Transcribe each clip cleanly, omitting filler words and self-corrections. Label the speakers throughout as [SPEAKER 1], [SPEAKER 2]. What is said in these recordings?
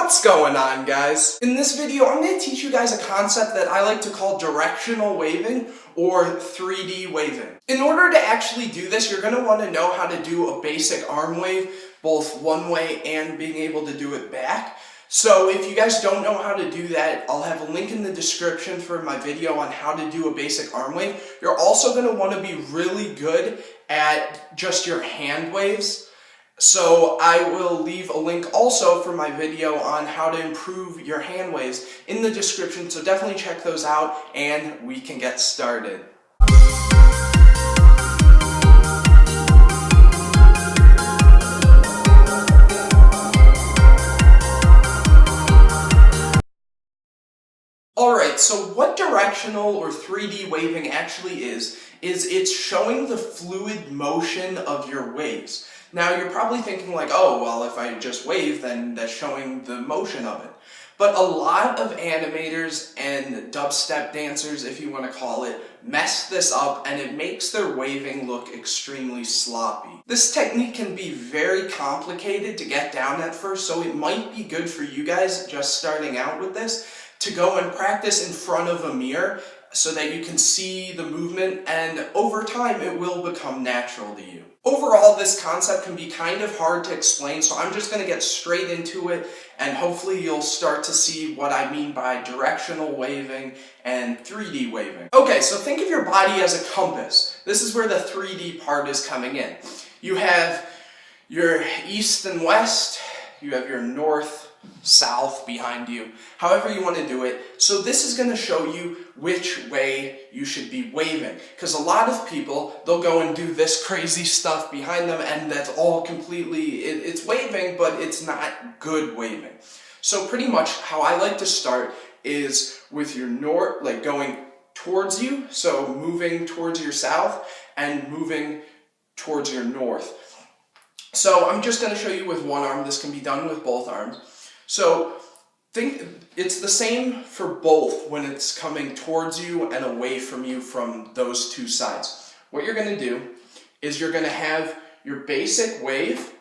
[SPEAKER 1] What's going on, guys? In this video, I'm going to teach you guys a concept that I like to call directional waving or 3D waving. In order to actually do this, you're going to want to know how to do a basic arm wave, both one way and being able to do it back. So if you guys don't know how to do that, I'll have a link in the description for my video on how to do a basic arm wave. You're also going to want to be really good at just your hand waves. So I will leave a link also for my video on how to improve your hand waves in the description, so definitely check those out and we can get started. Alright, so what directional or 3D waving actually is it's showing the fluid motion of your waves. Now you're probably thinking like, oh, well, if I just wave, then that's showing the motion of it. But a lot of animators and dubstep dancers, if you want to call it, mess this up and it makes their waving look extremely sloppy. This technique can be very complicated to get down at first, so it might be good for you guys just starting out with this to go and practice in front of a mirror so that you can see the movement, and over time it will become natural to you. Overall, this concept can be kind of hard to explain, so I'm just going to get straight into it, and hopefully you'll start to see what I mean by directional waving and 3D waving. Okay, so think of your body as a compass. This is where the 3D part is coming in. You have your east and west, you have your north, south behind you, however you want to do it. So this is going to show you which way you should be waving, because a lot of people, they'll go and do this crazy stuff behind them and that's all completely, it's waving, but it's not good waving. So pretty much how I like to start is with your north, like going towards you, so moving towards your south and moving towards your north. So I'm just going to show you with one arm. This can be done with both arms. So think it's the same for both when it's coming towards you and away from you from those two sides. What you're going to do is you're going to have your basic wave,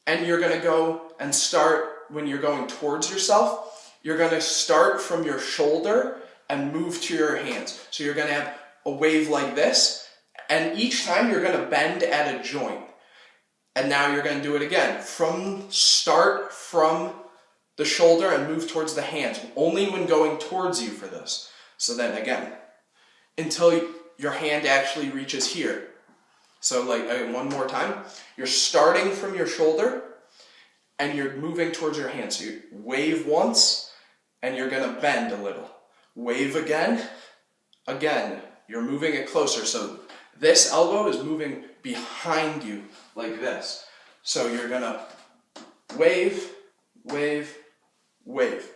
[SPEAKER 1] and you're going to go and start when you're going towards yourself. You're going to start from your shoulder and move to your hands. So you're going to have a wave like this, and each time you're going to bend at a joint. And now you're going to do it again. Start from the shoulder and move towards the hands, only when going towards you for this. So then again, until your hand actually reaches here. So like one more time, you're starting from your shoulder and you're moving towards your hand. So you wave once and you're going to bend a little. Wave again, you're moving it closer. So this elbow is moving behind you like this. So you're going to wave, wave, wave.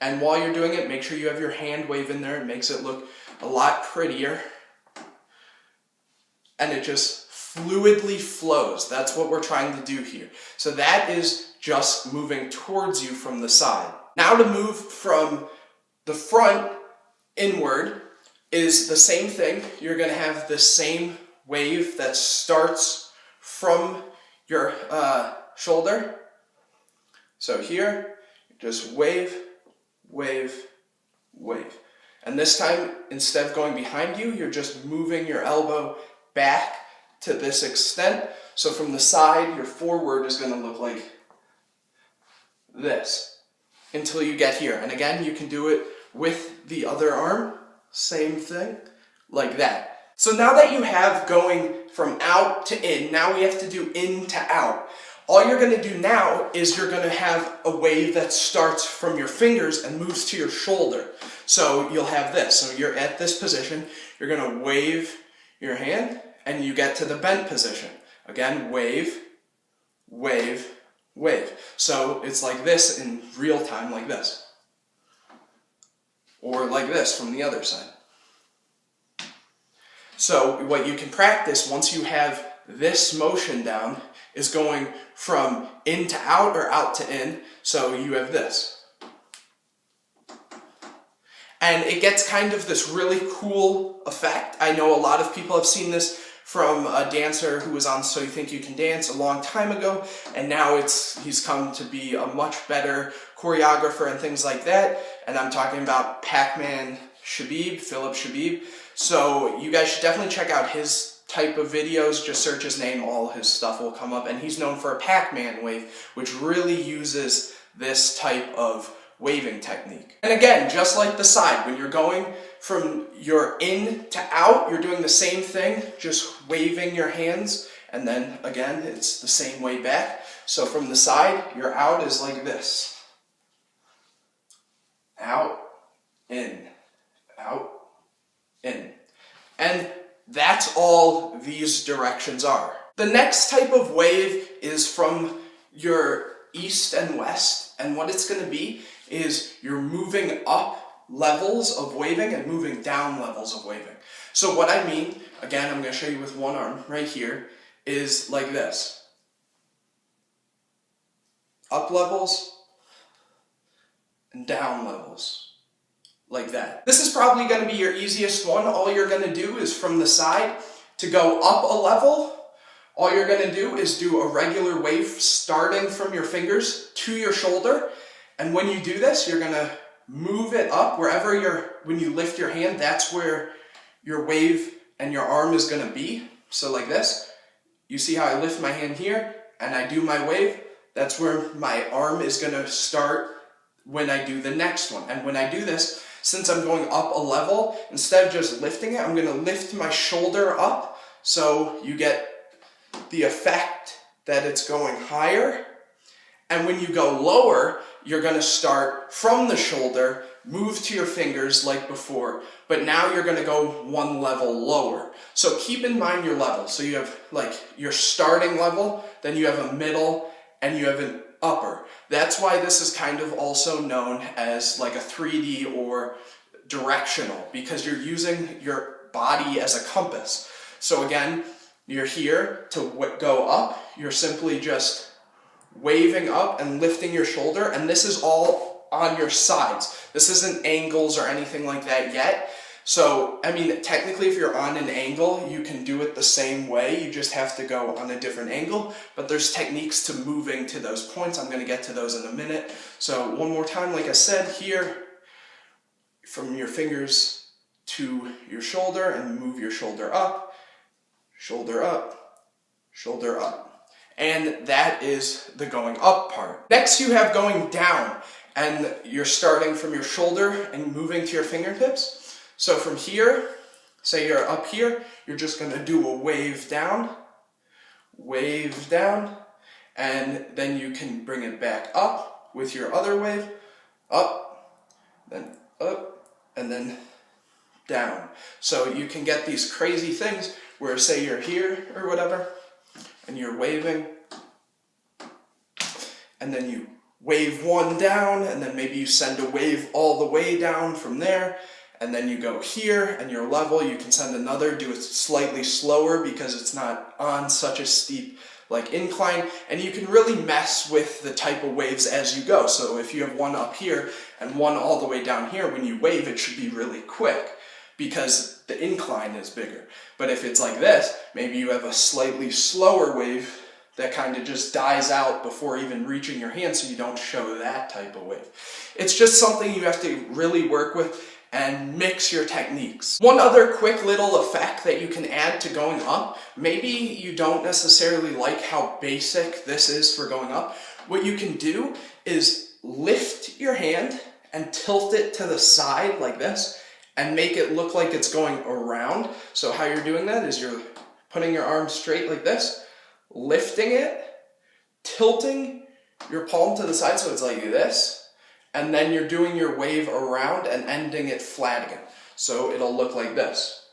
[SPEAKER 1] And while you're doing it, make sure you have your hand wave in there. It makes it look a lot prettier. And it just fluidly flows. That's what we're trying to do here. So that is just moving towards you from the side. Now to move from the front inward is the same thing. You're going to have the same wave that starts from your shoulder. So here, just wave, wave, wave. And this time, instead of going behind you, you're just moving your elbow back to this extent. So from the side, your forward is going to look like this until you get here. And again, you can do it with the other arm. Same thing, like that. So now that you have going from out to in, now we have to do in to out. All you're going to do now is you're going to have a wave that starts from your fingers and moves to your shoulder. So you'll have this. So you're at this position, you're going to wave your hand and you get to the bent position. Again, wave, wave, wave. So it's like this in real time, like this. Or like this from the other side. So what you can practice once you have this motion down is going from in to out or out to in. So you have this. And it gets kind of this really cool effect. I know a lot of people have seen this from a dancer who was on So You Think You Can Dance a long time ago, and now he's come to be a much better choreographer and things like that. And I'm talking about PacMan Philip Shabib. So you guys should definitely check out his type of videos. Just search his name, all his stuff will come up, and he's known for a PacMan wave, which really uses this type of waving technique. And again, just like the side, when you're going from your in to out, you're doing the same thing, just waving your hands, and then again, it's the same way back. So from the side, your out is like this. Out, in, out, in. And that's all these directions are. The next type of wave is from your east and west, and what it's going to be is you're moving up levels of waving and moving down levels of waving. So what I mean, again, I'm going to show you with one arm right here, is like this. Up levels and down levels, like that. This is probably going to be your easiest one. All you're going to do is from the side to go up a level. All you're going to do is do a regular wave starting from your fingers to your shoulder. And when you do this, you're going to move it up wherever when you lift your hand, that's where your wave and your arm is going to be. So like this, you see how I lift my hand here and I do my wave? That's where my arm is going to start when I do the next one. And when I do this, since I'm going up a level, instead of just lifting it, I'm going to lift my shoulder up, so you get the effect that it's going higher. And when you go lower, you're going to start from the shoulder, move to your fingers like before, but now you're going to go one level lower. So keep in mind your level. So you have like your starting level, then you have a middle, and you have an upper. That's why this is kind of also known as like a 3D or directional, because you're using your body as a compass. So again, you're here to go up, you're simply just waving up and lifting your shoulder, and this is all on your sides. This isn't angles or anything like that yet. So, I mean, technically if you're on an angle, you can do it the same way, you just have to go on a different angle, but there's techniques to moving to those points. I'm going to get to those in a minute. So one more time, like I said, here, from your fingers to your shoulder, and move your shoulder up, shoulder up, shoulder up. And that is the going up part. Next you have going down, and you're starting from your shoulder and moving to your fingertips. So from here, say you're up here, you're just going to do a wave down, and then you can bring it back up with your other wave, up, and then down. So you can get these crazy things where, say you're here or whatever, and you're waving, and then you wave one down, and then maybe you send a wave all the way down from there, and then you go here, and your level, you can send another, do it slightly slower because it's not on such a steep like incline, and you can really mess with the type of waves as you go. So if you have one up here and one all the way down here, when you wave, it should be really quick because the incline is bigger. But if it's like this, maybe you have a slightly slower wave that kind of just dies out before even reaching your hand, so you don't show that type of wave. It's just something you have to really work with and mix your techniques. One other quick little effect that you can add to going up, maybe you don't necessarily like how basic this is for going up. What you can do is lift your hand and tilt it to the side like this and make it look like it's going around. So how you're doing that is you're putting your arm straight like this, lifting it, tilting your palm to the side so it's like this, and then you're doing your wave around and ending it flat again. So it'll look like this.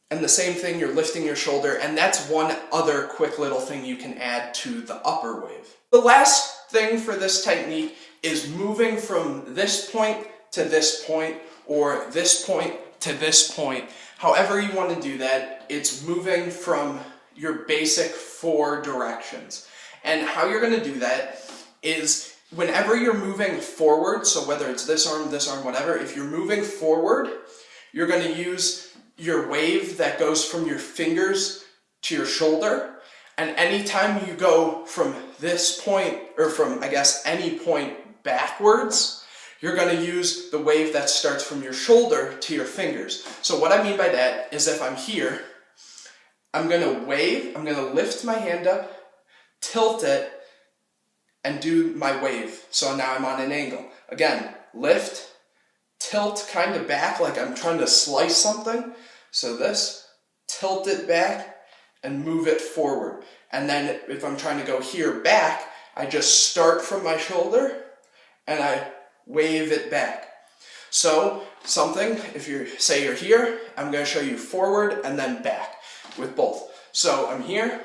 [SPEAKER 1] And the same thing, you're lifting your shoulder, and that's one other quick little thing you can add to the upper wave. The last thing for this technique is moving from this point to this point, or this point to this point. However you want to do that, it's moving from your basic 4 directions. And how you're going to do that is whenever you're moving forward, so whether it's this arm, whatever, if you're moving forward, you're going to use your wave that goes from your fingers to your shoulder, and anytime you go from this point, or from, I guess, any point backwards, you're going to use the wave that starts from your shoulder to your fingers. So what I mean by that is if I'm here, I'm going to wave, I'm going to lift my hand up, tilt it, and do my wave. So now I'm on an angle. Again, lift, tilt kind of back like I'm trying to slice something. So this, tilt it back, and move it forward. And then if I'm trying to go here back, I just start from my shoulder and I wave it back. So something, if you say you're here, I'm going to show you forward and then back with both. So I'm here,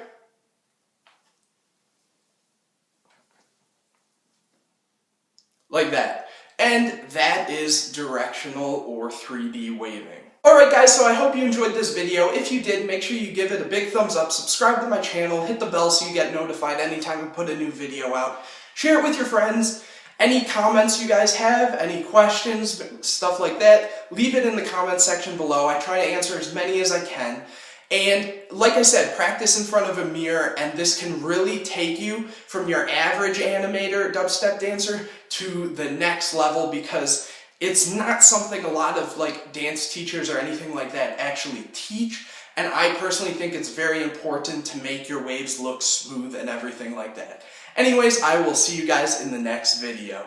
[SPEAKER 1] like that. And that is directional or 3D waving. Alright guys, so I hope you enjoyed this video. If you did, make sure you give it a big thumbs up, subscribe to my channel, hit the bell so you get notified anytime I put a new video out. Share it with your friends. Any comments you guys have, any questions, stuff like that, leave it in the comments section below. I try to answer as many as I can. And like I said, practice in front of a mirror, and this can really take you from your average animator, dubstep dancer, to the next level, because it's not something a lot of like dance teachers or anything like that actually teach. And I personally think it's very important to make your waves look smooth and everything like that. Anyways, I will see you guys in the next video.